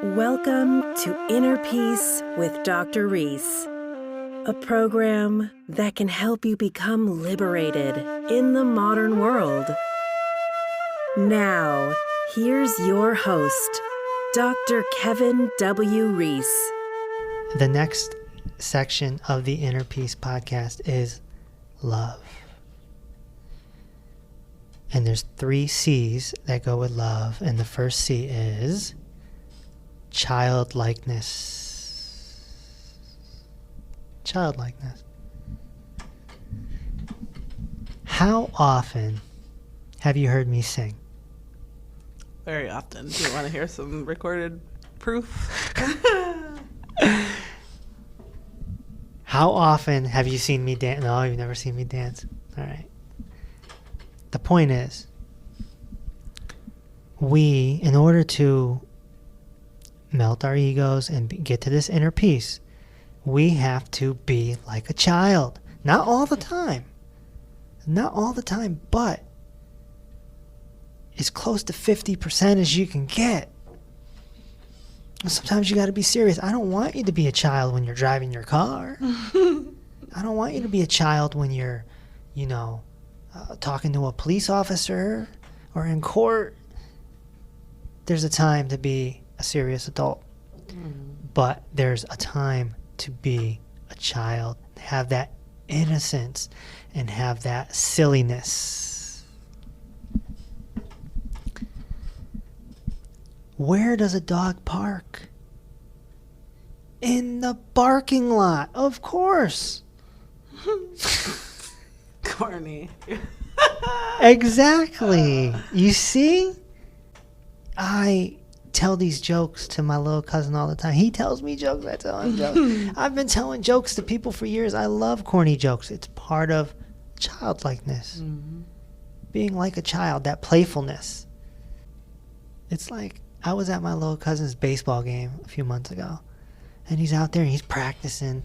Welcome to Inner Peace with Dr. Reese, a program that can help you become liberated in the modern world. Now, here's your host, Dr. Kevin W. Reese. The next section of the Inner Peace podcast is love. And there's 3 C's that go with love. And the first C is childlikeness. Childlikeness. How often have you heard me sing? Very often. Do you want to hear some recorded proof? How often have you seen me dance? No, you've never seen me dance. All right. The point is, we, in order to melt our egos and get to this inner peace, we have to be like a child. Not all the time. Not all the time, but as close to 50% as you can get. Sometimes you got to be serious. I don't want you to be a child when you're driving your car. I don't want you to be a child when you're, talking to a police officer or in court. There's a time to be a serious adult, but there's a time to be a child, have that innocence and have that silliness. Where does a dog park? In the parking lot, of course. Corny. Exactly. You see? I tell these jokes to my little cousin all the time. He tells me jokes, I tell him jokes. I've been telling jokes to people for years. I love corny jokes. It's part of childlikeness. Mm-hmm. Being like a child, that playfulness. It's like I was at my little cousin's baseball game a few months ago, and he's out there and he's practicing,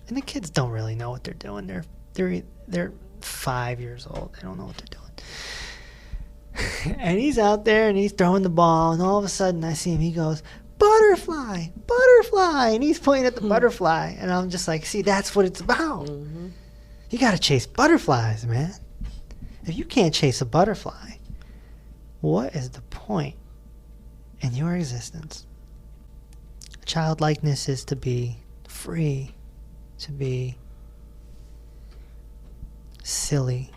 and the kids don't really know what they're doing. They're 5 years old. They don't know what they're doing. And he's out there and he's throwing the ball, and all of a sudden I see him. He goes, "Butterfly, butterfly," and he's pointing at the butterfly, and I'm just like, see, that's what it's about. Mm-hmm. You got to chase butterflies, man. If you can't chase a butterfly, what is the point in your existence? Childlikeness is to be free, to be silly.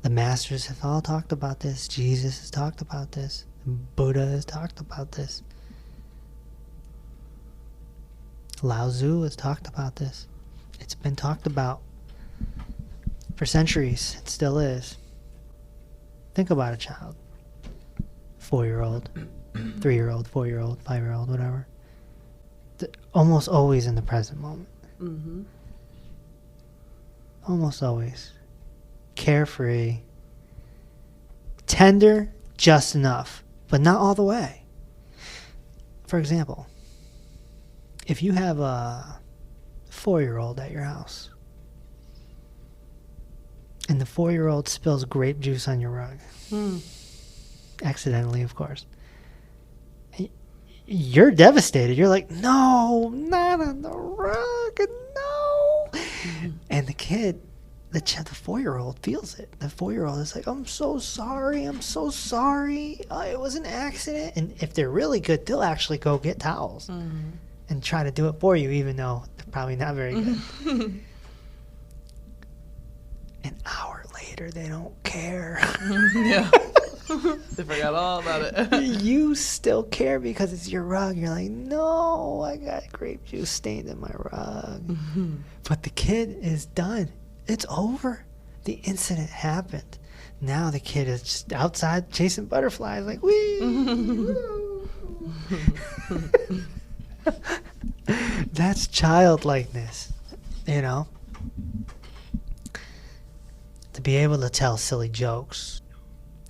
The masters have all talked about this. Jesus has talked about this. Buddha has talked about this. Lao Tzu has talked about this. It's been talked about for centuries. It still is. Think about a child. 4-year-old, 3-year-old, 4-year-old, 5-year-old, whatever. Almost always in the present moment. Mm-hmm. Almost always. Carefree. Tender, just enough, but not all the way. For example, if you have a 4-year-old at your house, and the 4-year-old spills grape juice on your rug, accidentally, of course, you're devastated. You're like, no, not on the rug, no. And the kid, the 4-year-old feels it. The 4-year-old is like, I'm so sorry. It was an accident. And if they're really good, they'll actually go get towels and try to do it for you, even though they're probably not very good. An hour later, they don't care. Yeah. They forgot all about it. You still care because it's your rug. You're like, no, I got grape juice stained in my rug. But the kid is done. It's over. The incident happened. Now the kid is just outside chasing butterflies like, wee. That's childlikeness, To be able to tell silly jokes.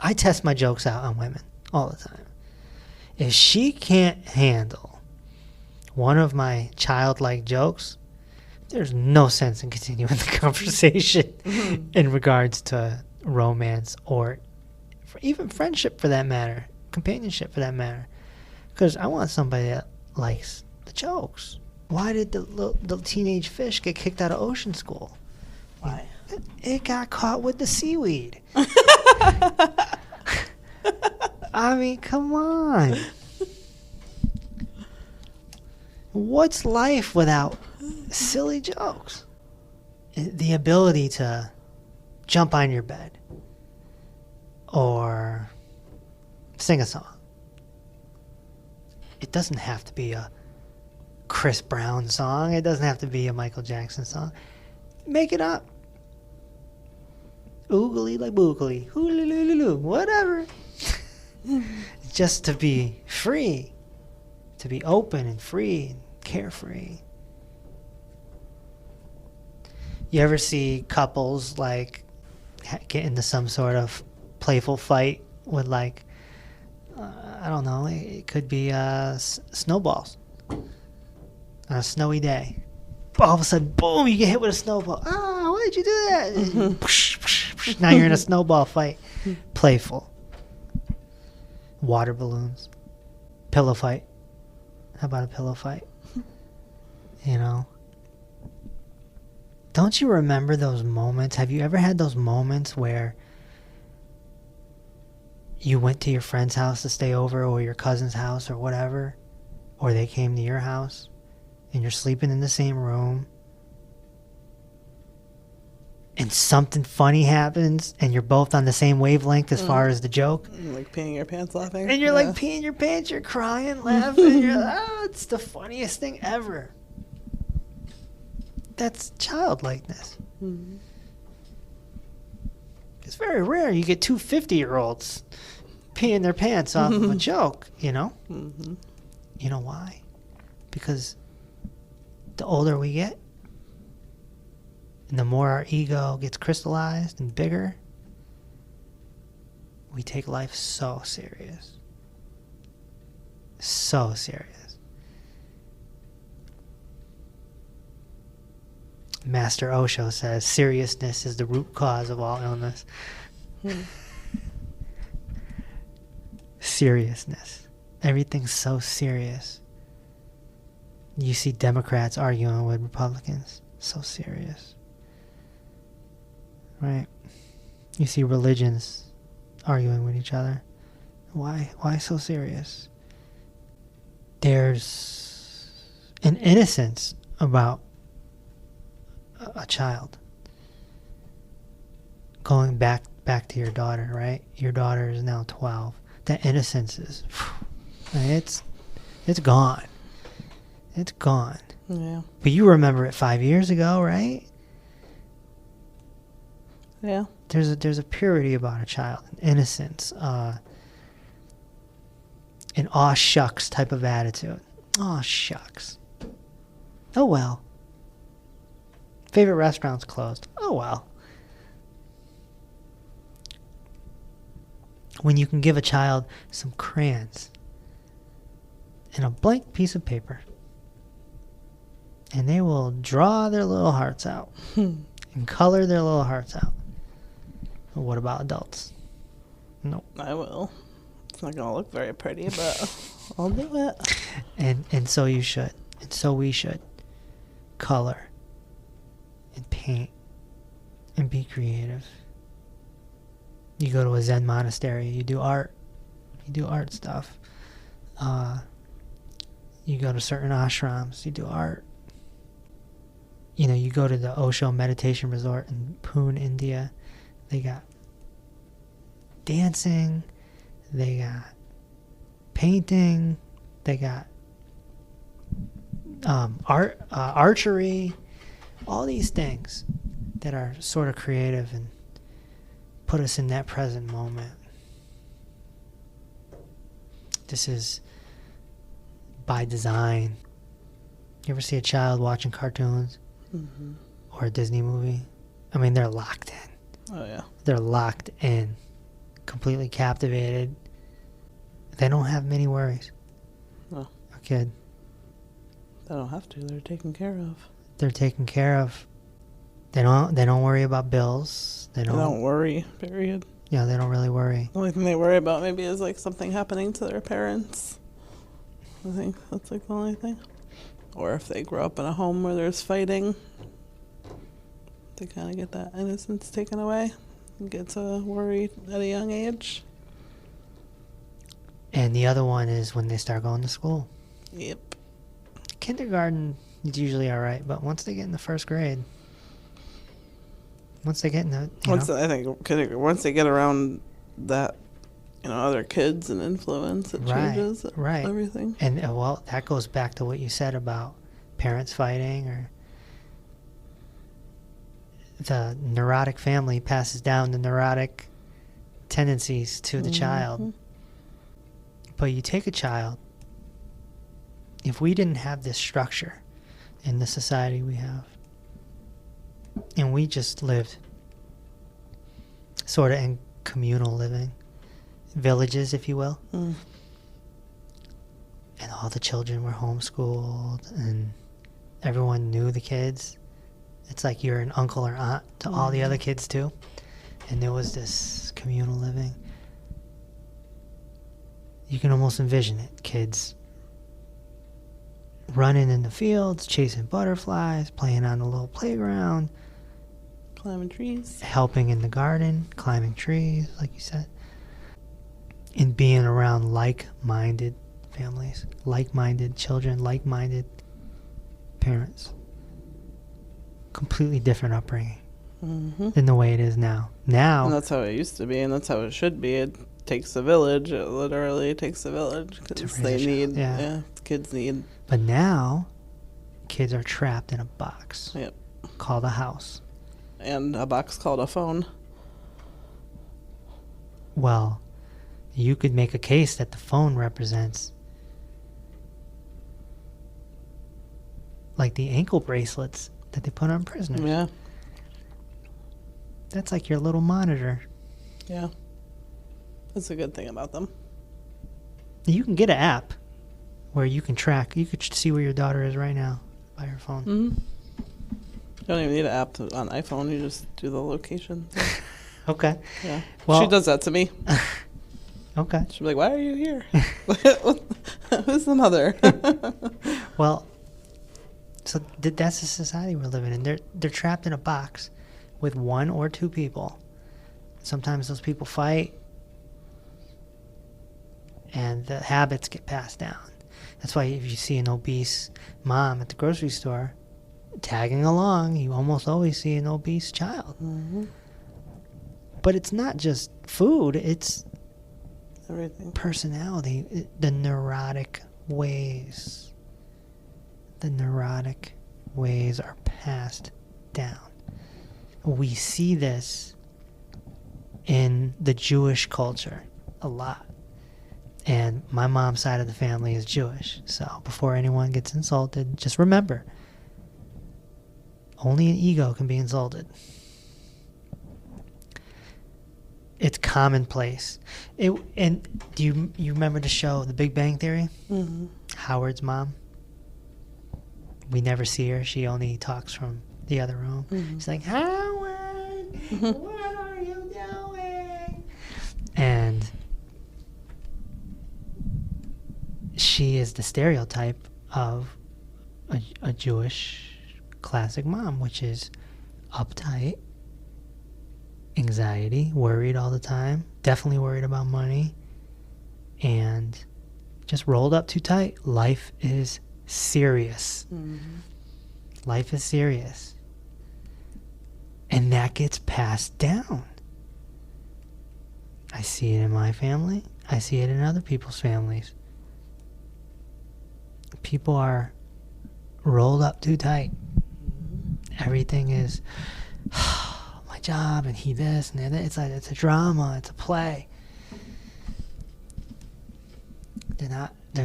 I test my jokes out on women all the time. If she can't handle one of my childlike jokes, there's no sense in continuing the conversation in regards to romance or even friendship for that matter. companionship for that matter. Because I want somebody that likes the jokes. Why did the teenage fish get kicked out of ocean school? Why? It got caught with the seaweed. I mean, come on. What's life without silly jokes? The ability to jump on your bed or sing a song. It doesn't have to be a Chris Brown song. It doesn't have to be a Michael Jackson song. Make it up. Oogly like boogly. Hoo-loo-loo-loo-loo. Whatever. Just to be free. To be open and free and carefree. You ever see couples like get into some sort of playful fight with like, I don't know, it could be snowballs on a snowy day. All of a sudden, boom, you get hit with a snowball. Ah, why did you do that? Now you're in a snowball fight. Playful. Water balloons. Pillow fight. How about a pillow fight? You know? Don't you remember those moments? Have you ever had those moments where you went to your friend's house to stay over, or your cousin's house or whatever, or they came to your house and you're sleeping in the same room and something funny happens and you're both on the same wavelength as far as the joke? Like peeing your pants laughing. And you're like peeing your pants, you're crying, laughing, you're like, oh, it's the funniest thing ever. That's childlikeness. Mm-hmm. It's very rare you get two 50-year-olds peeing their pants off of a joke, you know? Mm-hmm. You know why? Because the older we get, and the more our ego gets crystallized and bigger, we take life so serious. So serious. Master Osho says seriousness is the root cause of all illness. Seriousness. Everything's so serious. You see Democrats arguing with Republicans. So serious. Right? You see religions arguing with each other. Why so serious? There's an innocence about a child. Going back to your daughter, right? Your daughter is now 12. That innocence is, it's gone. It's gone. Yeah. But you remember it 5 years ago, right? Yeah. There's a purity about a child, an innocence, an aw shucks type of attitude. Aw shucks. Oh well. Favorite restaurant's closed. Oh well. When you can give a child some crayons and a blank piece of paper, and they will draw their little hearts out and color their little hearts out. But what about adults? Nope. I will. It's not gonna look very pretty, but I'll do it. And so you should. And so we should. Color. And paint. And be creative. You go to a Zen monastery, you do art. You do art stuff. You go to certain ashrams, you do art. You know, you go to the Osho Meditation Resort in Pune, India. They got dancing. They got painting. They got archery. All these things that are sort of creative and put us in that present moment. This is by design. You ever see a child watching cartoons? Mm-hmm. Or a Disney movie? I mean, they're locked in. Oh, yeah. They're locked in. Completely captivated. They don't have many worries. No. A kid. They don't have to. They're taken care of. They're taken care of. They don't worry about bills. They don't worry, period. You know, they don't really worry. The only thing they worry about maybe is like something happening to their parents. I think that's like the only thing. Or if they grow up in a home where there's fighting, they kind of get that innocence taken away and get to worry at a young age. And the other one is when they start going to school. Yep. Kindergarten is usually all right, but once they get in the first grade, once they get in the, I think once they get around that, other kids and influence, it changes everything. And well, that goes back to what you said about parents fighting, or the neurotic family passes down the neurotic tendencies to the child. But you take a child, if we didn't have this structure in the society we have, and we just lived sort of in communal living, villages, if you will, and all the children were homeschooled and everyone knew the kids. It's like you're an uncle or aunt to all the other kids too. And there was this communal living. You can almost envision it. Kids running in the fields, chasing butterflies, playing on the little playground, climbing trees, helping in the garden, climbing trees, like you said, and being around like-minded families, like-minded children, like-minded parents. Completely different upbringing than the way it is now. And that's how it used to be, and that's how it should be. It takes a village. It literally takes a village because they need, kids need. But now, kids are trapped in a box called a house. And a box called a phone. Well, you could make a case that the phone represents like the ankle bracelets that they put on prisoners. Yeah. That's like your little monitor. Yeah. That's a good thing about them. You can get an app where you can track, you could see where your daughter is right now by her phone. You don't even need an app on iPhone. You just do the location thing. Okay. Yeah. Well, she does that to me. Okay. She'll be like, why are you here? Who's the mother? Well, so that's the society we're living in. They're trapped in a box with one or two people. Sometimes those people fight, and the habits get passed down. That's why if you see an obese mom at the grocery store tagging along, you almost always see an obese child. But it's not just food, it's everything. Personality, the neurotic ways. The neurotic ways are passed down. We see this in the Jewish culture a lot. And my mom's side of the family is Jewish. So before anyone gets insulted, just remember, only an ego can be insulted. It's commonplace. And do you remember the show The Big Bang Theory? Howard's mom. We never see her. She only talks from the other room. She's like, Howard, what are you doing? And she is the stereotype of a Jewish classic mom, which is uptight, anxiety, worried all the time, definitely worried about money, and just rolled up too tight. Life is serious. Life is serious. And that gets passed down. I see it in my family. I see it in other people's families. People are rolled up too tight. Everything is my job, and he this and that. It's a drama. It's a play. They're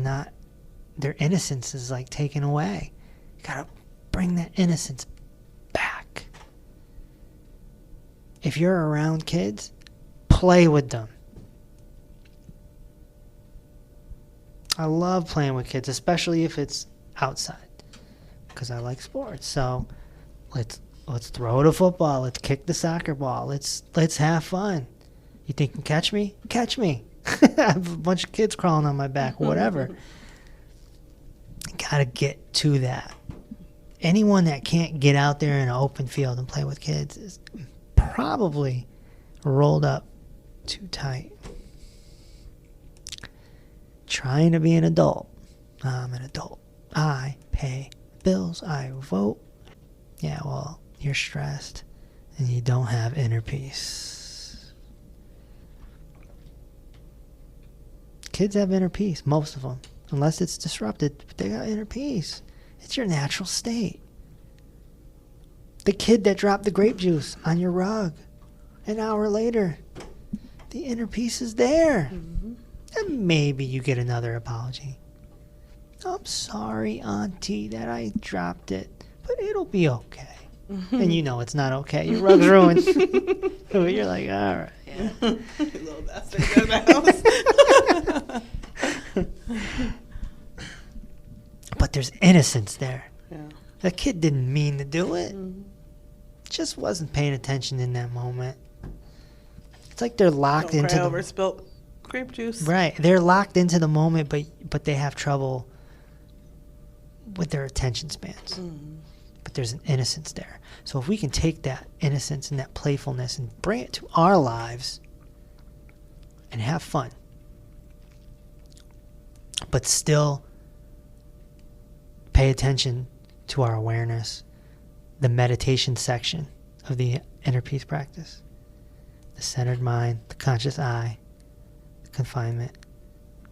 not. Their innocence is like taken away. You gotta bring that innocence back. If you're around kids, play with them. I love playing with kids, especially if it's outside, because I like sports. So let's throw the football. Let's kick the soccer ball. Let's have fun. You think you can catch me? Catch me. I have a bunch of kids crawling on my back, whatever. You gotta get to that. Anyone that can't get out there in an open field and play with kids is probably rolled up too tight. Trying to be an adult. I'm an adult. I pay bills. I vote. Yeah, well, you're stressed and you don't have inner peace. Kids have inner peace, most of them. Unless it's disrupted, they got inner peace. It's your natural state. The kid that dropped the grape juice on your rug, an hour later, the inner peace is there. Mm-hmm. And maybe you get another apology. I'm sorry, Auntie, that I dropped it, but it'll be okay. Mm-hmm. And you know it's not okay. Your rug's ruined. So you're like, all right. Yeah. Little bastard in the house. But there's innocence there. Yeah. The kid didn't mean to do it. Mm-hmm. Just wasn't paying attention in that moment. It's like they're locked into the over spilt grape juice. Right. They're locked into the moment, but they have trouble with their attention spans. Mm-hmm. But there's an innocence there. So if we can take that innocence and that playfulness and bring it to our lives and have fun, but still pay attention to our awareness, the meditation section of the inner peace practice, the centered mind, the conscious eye, the confinement.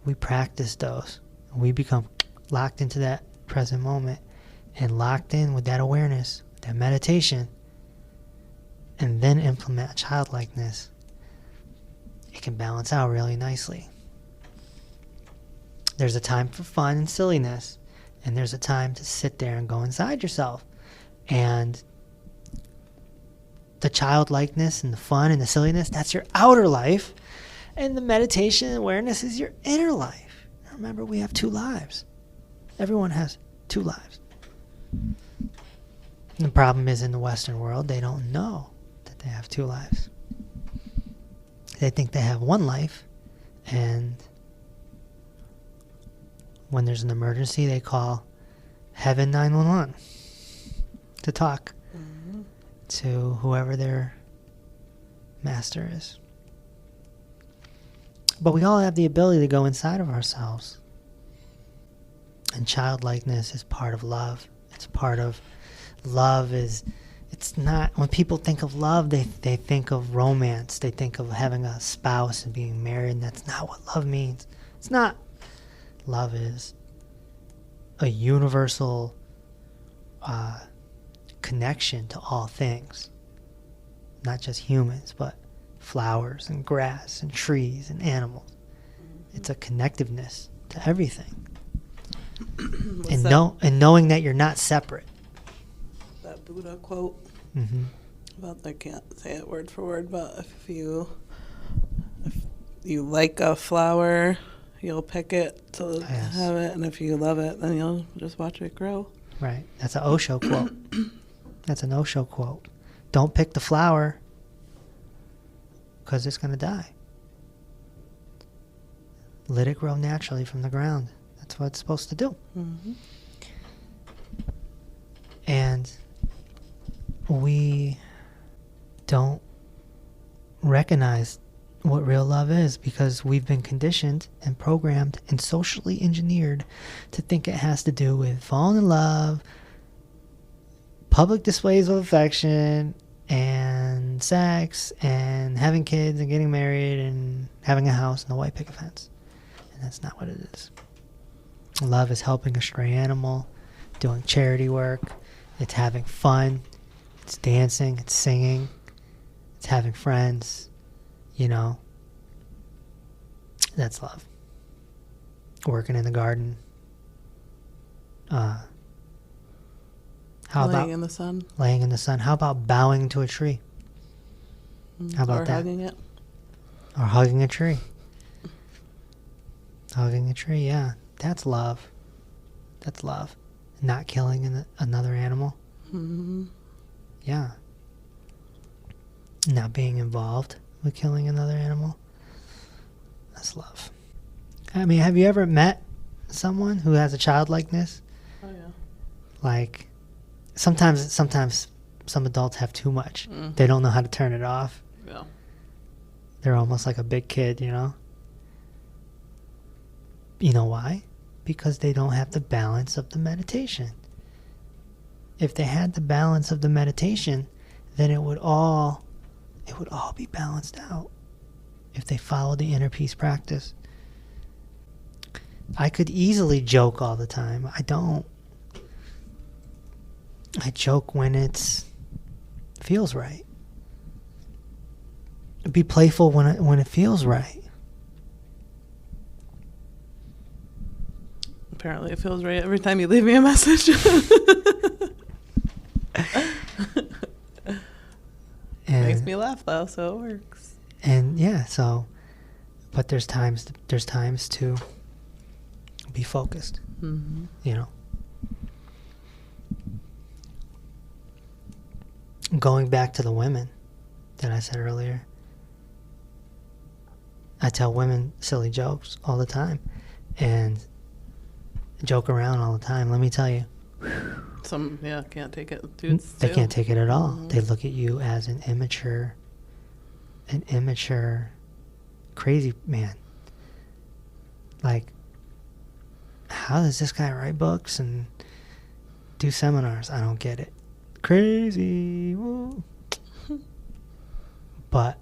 We practice those. And we become locked into that present moment and locked in with that awareness, that meditation, and then implement a childlikeness. It can balance out really nicely. There's a time for fun and silliness, and there's a time to sit there and go inside yourself. And the childlikeness and the fun and the silliness, that's your outer life. And the meditation and awareness is your inner life. Remember, we have 2 lives. Everyone has 2 lives. And the problem is in the Western world, they don't know that they have 2 lives. They think they have 1 life, and when there's an emergency, they call Heaven 911 to talk to whoever their master is. But we all have the ability to go inside of ourselves. And childlikeness is part of love. It's part of love. It's not, when people think of love, they think of romance. They think of having a spouse and being married, and that's not what love means. It's not. Love is a universal connection to all things. Not just humans, but flowers and grass and trees and animals. It's a connectiveness to everything. And knowing that you're not separate. That Buddha quote about, I can't say it word for word, but if you like a flower, you'll pick it to have it, and if you love it, then you'll just watch it grow. Right. That's an Osho quote. That's an Osho quote. Don't pick the flower because it's going to die. Let it grow naturally from the ground. That's what it's supposed to do. Mm-hmm. And we don't recognize what real love is because we've been conditioned and programmed and socially engineered to think it has to do with falling in love, public displays of affection, and sex, and having kids and getting married and having a house and a white picket fence. And that's not what it is. Love is helping a stray animal, doing charity work, it's having fun, it's dancing, it's singing, it's having friends. You know, that's love. Working in the garden. How about laying in the sun? Laying in the sun. How about bowing to a tree? How about that? Or hugging it. Or hugging a tree. Hugging a tree, yeah. That's love. That's love. Not killing another animal. Mm-hmm. Yeah. Not being involved with killing another animal. That's love. I mean, have you ever met someone who has a childlikeness? Oh yeah. Like, sometimes some adults have too much. Mm-hmm. They don't know how to turn it off. Yeah. They're almost like a big kid, you know? You know why? Because they don't have the balance of the meditation. If they had the balance of the meditation, then it would all be balanced out. If they follow the inner peace practice. I could easily joke all the time. I don't. I joke when it feels right. Be playful when it feels right. Apparently, it feels right every time you leave me a message. Makes me laugh though, so it works. And yeah, so, but there's times to be focused. Mm-hmm. You know. Going back to the women that I said earlier, I tell women silly jokes all the time and joke around all the time. Let me tell you. Some, can't take it. Dudes They too. can't take it at all. Mm-hmm. They look at you as an immature, crazy man. Like, how does this guy write books and do seminars? I don't get it. Crazy. Woo. But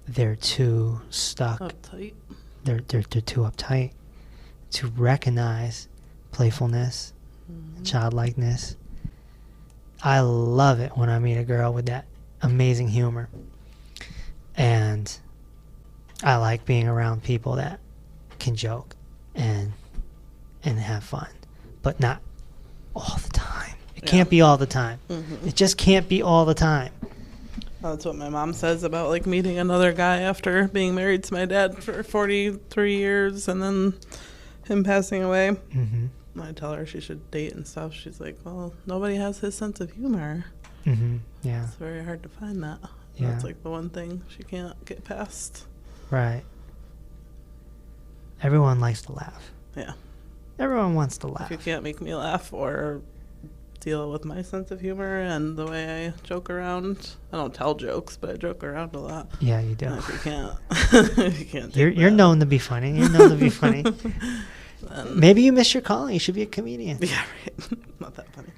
they're too stuck. Uptight. They're too uptight to recognize playfulness, childlikeness. I love it when I meet a girl with that amazing humor. And I like being around people that can joke and have fun, but not all the time. It can't be all the time. Mm-hmm. It just can't be all the time. That's what my mom says about like meeting another guy after being married to my dad for 43 years and then him passing away. Mm-hmm. I tell her she should date and stuff. She's like, well, nobody has his sense of humor. Mm-hmm. Yeah. It's very hard to find that. Yeah. That's like the one thing she can't get past. Right. Everyone likes to laugh. Yeah. Everyone wants to laugh. If you can't make me laugh or deal with my sense of humor and the way I joke around, I don't tell jokes, but I joke around a lot. Yeah, you do. And if you can't, if you can't. You're known to be funny. You're known to be funny. Maybe you miss your calling. You should be a comedian. Yeah, right. Not that funny.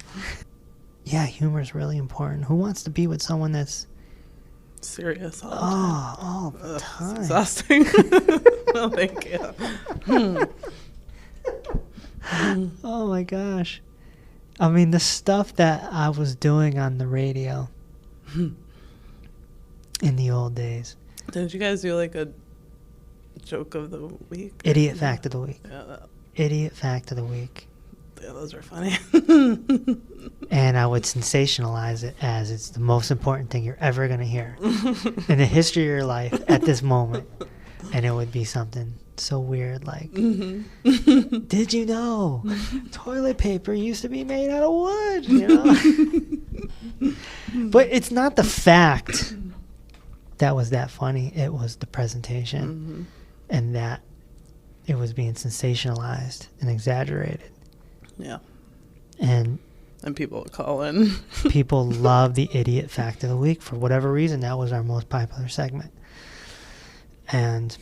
Yeah, humor is really important. Who wants to be with someone that's Serious all the time. all the Ugh, time? it's exhausting. No, thank you. Oh my gosh. I mean, the stuff that I was doing on the radio in the old days. Did you guys do like a joke of the week? Idiot fact of the week. Yeah, Idiot fact of the week. those are funny. And I would sensationalize it as it's the most important thing you're ever going to hear in the history of your life at this moment. And it would be something so weird like, did you know toilet paper used to be made out of wood? You know? But it's not the fact that was that funny. It was the presentation and that it was being sensationalized and exaggerated. Yeah. And people would call in. people love the idiot fact of the week. For whatever reason, that was our most popular segment. And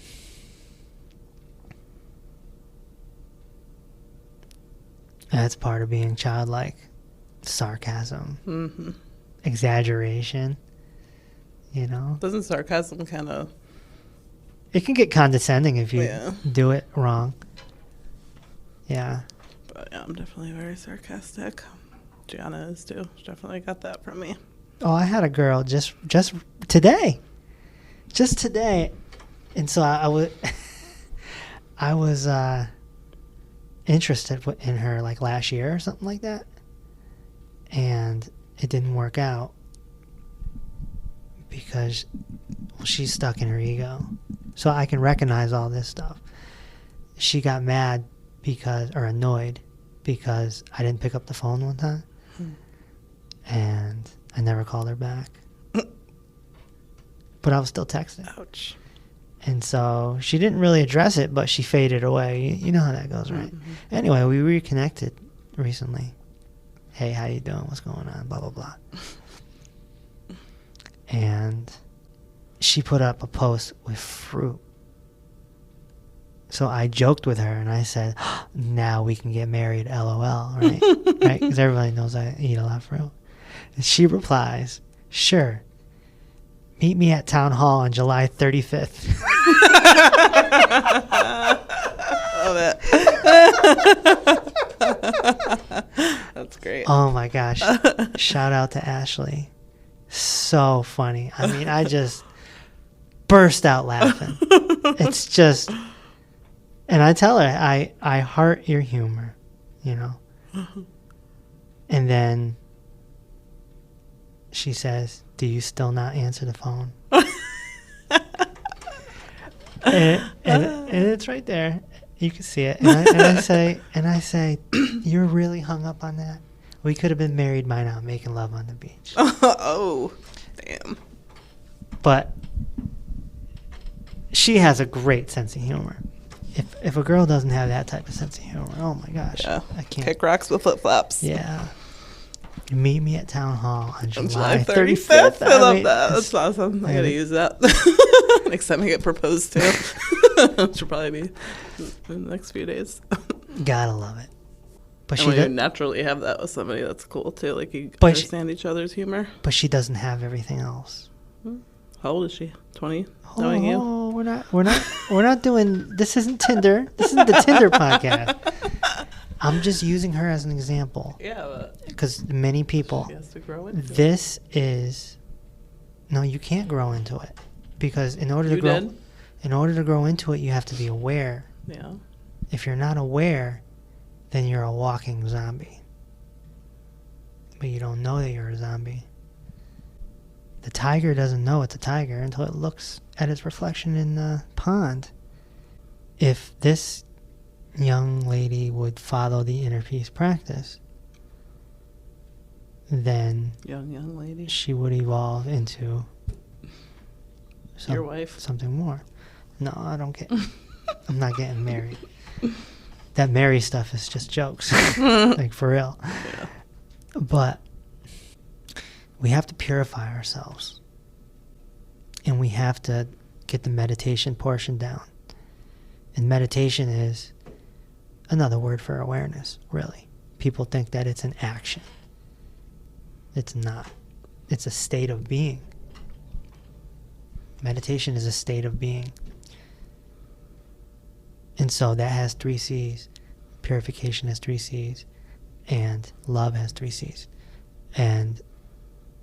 that's part of being childlike. Sarcasm. Exaggeration. You know? Doesn't sarcasm kind of... It can get condescending if you Yeah. do it wrong. Yeah. But yeah, I'm definitely very sarcastic. Gianna is too. She definitely got that from me. Oh, I had a girl just today. Just today. And so I was interested in her like last year or something like that. And it didn't work out because she's stuck in her ego. So I can recognize all this stuff. She got mad or annoyed because I didn't pick up the phone one time. And I never called her back. but I was still texting. Ouch. And so she didn't really address it, but she faded away. You know how that goes, right? Mm-hmm. Anyway, we reconnected recently. Hey, how you doing? What's going on? Blah, blah, blah. And she put up a post with fruit. So I joked with her and I said, now we can get married, LOL, right? Right? Because everybody knows I eat a lot of fruit. And she replies, sure. Meet me at Town Hall on July 35th. Love it. That's great. Oh my gosh. Shout out to Ashley. So funny. I mean, I just burst out laughing. It's just, and I tell her, I heart your humor, you know. And then she says, do you still not answer the phone? and it's right there. You can see it. And I say, you're really hung up on that? We could have been married by now, making love on the beach. Oh, damn. But she has a great sense of humor. If a girl doesn't have that type of sense of humor, oh my gosh. Yeah. I can't. Kick rocks with flip-flops. Yeah. You meet me at Town Hall on On July 35th. I love mean, that. That's awesome. I gotta use that next time I get proposed to. Which will probably be in the next few days. Gotta love it. But And when you naturally have that with somebody, that's cool too. Like you understand each other's humor. But she doesn't have everything else. How old is she? 20? Knowing you? Oh, we're not doing. This isn't Tinder. This isn't the Tinder podcast. I'm just using her as an example. Yeah, because many people. She has to grow into this is. No, you can't grow into it, because in order to grow into it, you have to be aware. Yeah. If you're not aware, then you're a walking zombie. But you don't know that you're a zombie. The tiger doesn't know it's a tiger until it looks at its reflection in the pond. If this young lady would follow the inner peace practice, then young lady, she would evolve into your wife, something more. No, I don't get. I'm not getting married. That marry stuff is just jokes, like for real. Yeah. But we have to purify ourselves, and we have to get the meditation portion down. And meditation is another word for awareness, really. People think that it's an action. It's not. It's a state of being. Meditation is a state of being. And so that has 3 C's. Purification has 3 C's. And love has 3 C's. And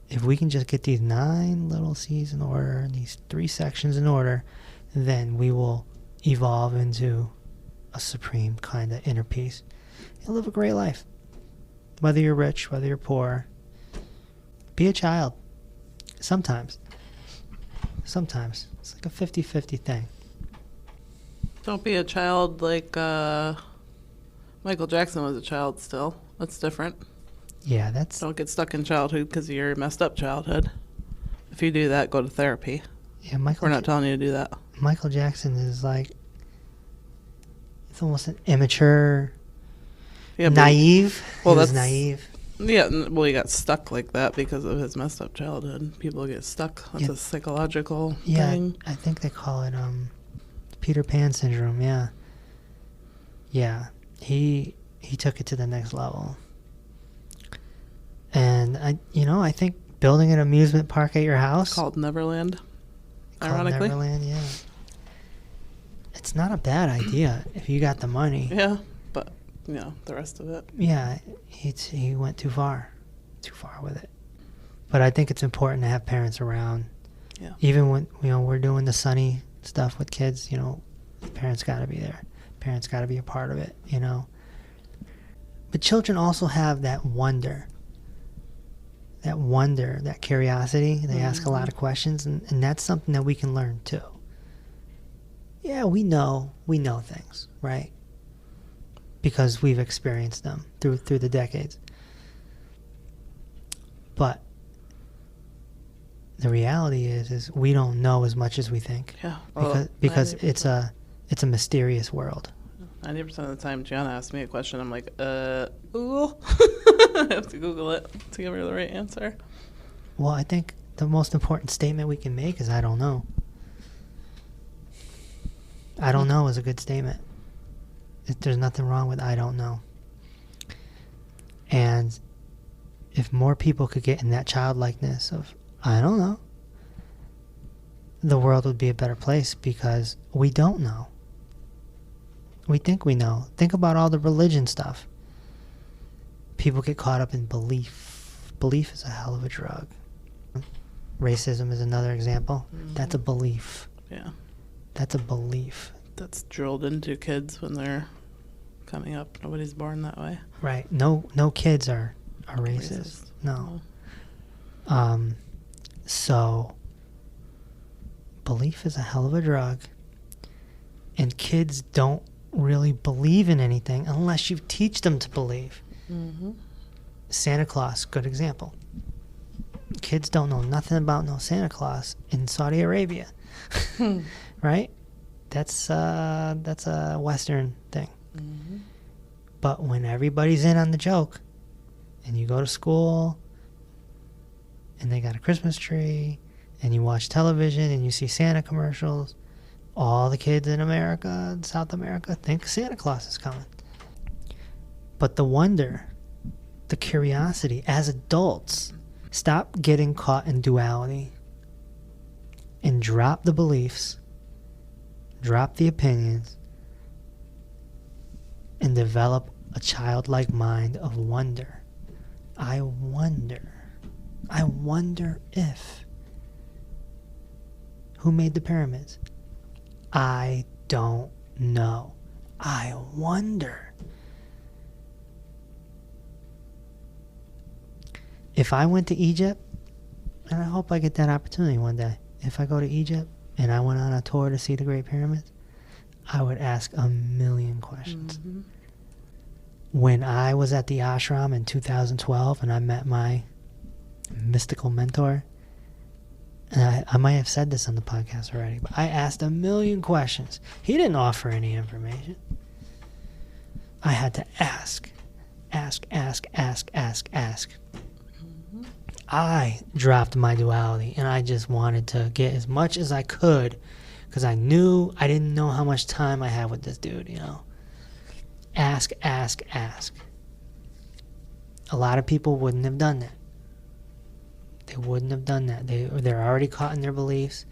if we can just get these 9 little C's in order, these 3 sections in order, then we will evolve into a supreme kind of inner peace. You'll live a great life. Whether you're rich, whether you're poor. Be a child. Sometimes. It's like a 50-50 thing. Don't be a child like Michael Jackson was a child still. That's different. Yeah, that's... Don't get stuck in childhood because of your messed up childhood. If you do that, go to therapy. Yeah, We're not telling you to do that. Michael Jackson is like... It's almost an immature... Yeah, naive. Well, that's that's naive. Yeah, well, he got stuck like that because of his messed up childhood. People get stuck. That's a psychological thing. I think they call it Peter Pan syndrome. Yeah. He took it to the next level. And I think building an amusement park at your house Called Neverland. Ironically. Neverland, yeah. It's not a bad idea if you got the money. Yeah, but the rest of it. Yeah, he went too far with it. But I think it's important to have parents around. Yeah. Even when we're doing the sunny stuff with kids, parents got to be there. Parents got to be a part of it, But children also have that wonder, that curiosity. They ask a lot of questions, and that's something that we can learn too. Yeah, we know things, right? Because we've experienced them through the decades. But the reality is we don't know as much as we think. Yeah. Because it's a mysterious world. 90% of the time, Gianna asks me a question, I'm like, Google. I have to Google it to give her the right answer. Well, I think the most important statement we can make is I don't know. I don't know is a good statement. There's nothing wrong with I don't know. And if more people could get in that childlikeness of I don't know, the world would be a better place because we don't know. We think we know. Think about all the religion stuff. People get caught up in belief. Belief is a hell of a drug. Racism is another example. Mm-hmm. That's a belief. Yeah. That's a belief. That's drilled into kids when they're coming up. Nobody's born that way. Right. No kids are racist. No. So belief is a hell of a drug. And kids don't really believe in anything unless you teach them to believe. Mm-hmm. Santa Claus, good example. Kids don't know nothing about no Santa Claus in Saudi Arabia. Right? That's a Western thing. Mm-hmm. But when everybody's in on the joke and you go to school and they got a Christmas tree and you watch television and you see Santa commercials, all the kids in America and South America think Santa Claus is coming. But the wonder, the curiosity, as adults, stop getting caught in duality and drop the beliefs, drop the opinions, and develop a childlike mind of wonder. I wonder if. Who made the pyramids? I don't know. I wonder. If I went to Egypt, and I hope I get that opportunity one day, if I go to Egypt and I went on a tour to see the Great Pyramids, I would ask a million questions. Mm-hmm. When I was at the ashram in 2012 and I met my mystical mentor, and I might have said this on the podcast already, but I asked a million questions. He didn't offer any information. I had to ask. Mm-hmm. I dropped my duality and I just wanted to get as much as I could because I didn't know how much time I had with this dude, you know. Ask. A lot of people wouldn't have done that. They wouldn't have done that. They're already caught in their beliefs,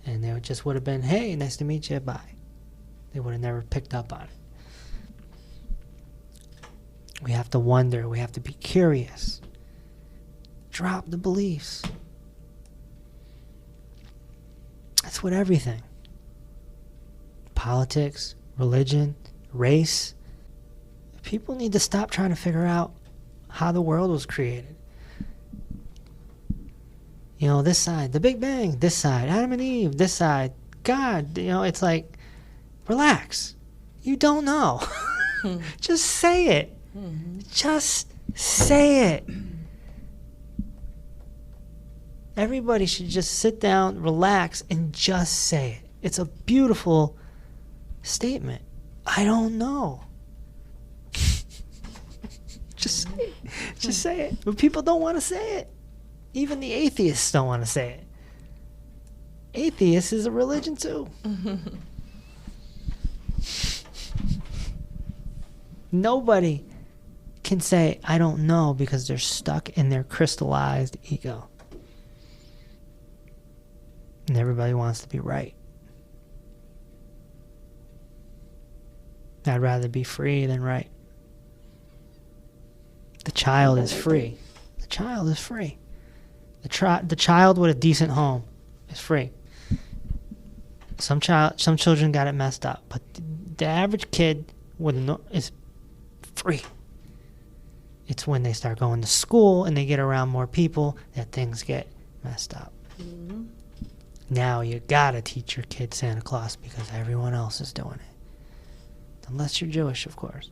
and they just would have been, hey, nice to meet you, bye. They would have never picked up on it. We have to wonder. We have to be curious. Drop the beliefs. That's what everything. Politics, religion, race. People need to stop trying to figure out how the world was created. You know, this side, the Big Bang, this side, Adam and Eve, this side, God. You know, it's like, relax. You don't know. Just say it. Mm-hmm. Just say it. Everybody should just sit down, relax, and just say it. It's a beautiful statement. I don't know. Just say it. Just say it. But people don't want to say it. Even the atheists don't want to say it. Atheist is a religion too. Nobody can say, I don't know, because they're stuck in their crystallized ego. And everybody wants to be right. I'd rather be free than right. The child is free. The child is free. The child with a decent home is free. Some children got it messed up, but the average kid is free. It's when they start going to school and they get around more people that things get messed up. Mm-hmm. Now you gotta teach your kid Santa Claus because everyone else is doing it. Unless you're Jewish, of course.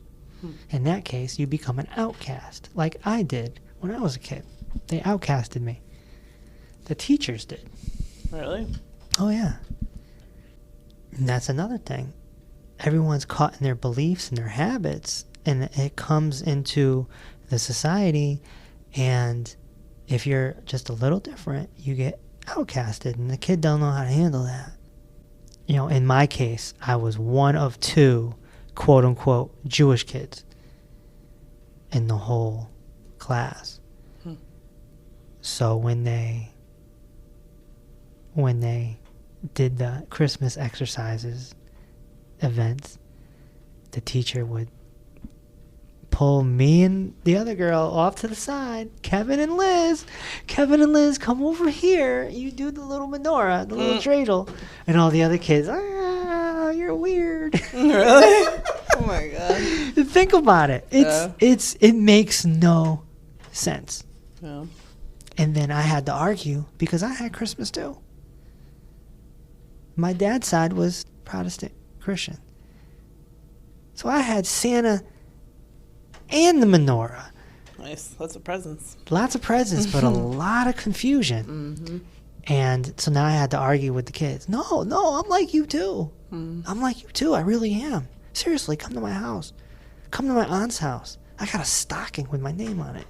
In that case, you become an outcast, like I did when I was a kid. They outcasted me. The teachers did. Really? Oh, yeah. And that's another thing. Everyone's caught in their beliefs and their habits, and it comes into the society, and if you're just a little different, you get outcasted, and the kid don't know how to handle that. You know, in my case, I was one of 2 quote-unquote Jewish kids in the whole class. So when they did the Christmas exercises events, the teacher would pull me and the other girl off to the side. Kevin and Liz, come over here. You do the little menorah, the little dreidel. And all the other kids, you're weird. Really? Oh my God. Think about it. It makes no sense. Yeah. And then I had to argue because I had Christmas too. My dad's side was Protestant Christian. So I had Santa and the menorah. Nice. Lots of presents. Lots of presents, but a lot of confusion. And so now I had to argue with the kids. No, I'm like you too. I'm like you too. I really am. Seriously, come to my house. Come to my aunt's house. I got a stocking with my name on it.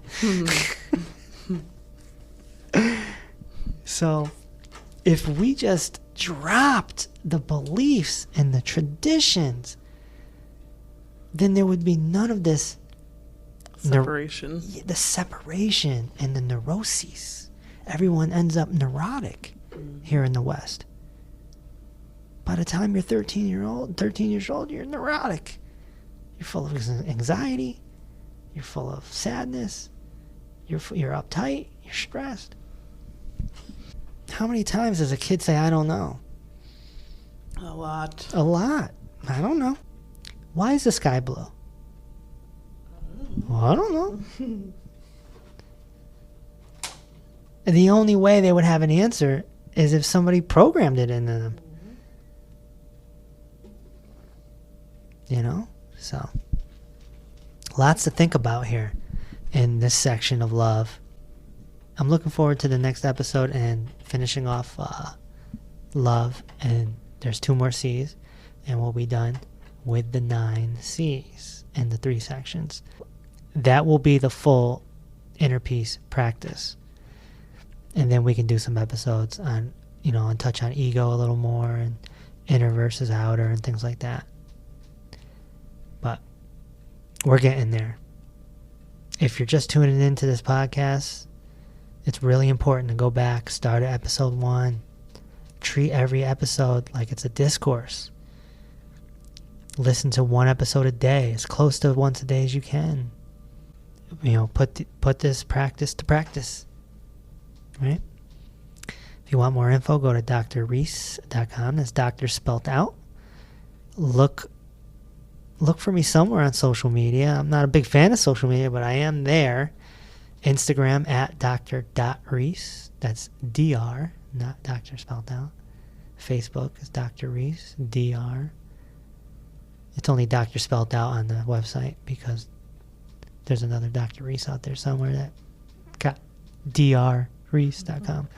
So if we just dropped the beliefs and the traditions, then there would be none of this separation. The separation and the neuroses. Everyone ends up neurotic here in the West. By the time you're 13 years old, you're neurotic. You're full of anxiety. You're full of sadness. You're uptight. You're stressed. How many times does a kid say, I don't know? A lot. A lot. I don't know. Why is the sky blue? Well, I don't know. And the only way they would have an answer is if somebody programmed it into them. You know? So, lots to think about here in this section of love. I'm looking forward to the next episode and finishing off love. And there's 2 more C's. And we'll be done with the 9 C's and the 3 sections. That will be the full inner peace practice. And then we can do some episodes on, and touch on ego a little more and inner versus outer and things like that. But we're getting there. If you're just tuning into this podcast, it's really important to go back, start at episode 1. Treat every episode like it's a discourse. Listen to 1 episode a day, as close to once a day as you can. Put this practice to practice. Right? If you want more info, go to drreese.com. That's doctor spelled out. Look for me somewhere on social media. I'm not a big fan of social media, but I am there. Instagram at dr.reese. That's DR, not doctor spelled out. Facebook is Dr. Reese, DR. It's only doctor spelled out on the website because there's another Dr. Reese out there somewhere that got drreese.com.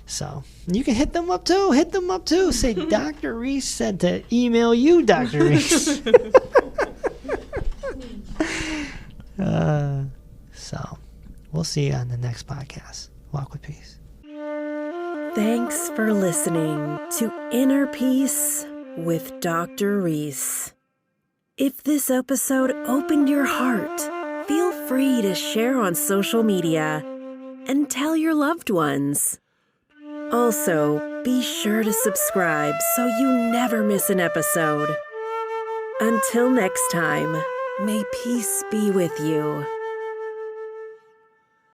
So you can hit them up too. Say Dr. Reese said to email you, Dr. Reese. So we'll see you on the next podcast. Walk with peace. Thanks for listening to Inner Peace with Dr. Reese. If this episode opened your heart, feel free to share on social media and tell your loved ones. Also, be sure to subscribe so you never miss an episode. Until next time, may peace be with you.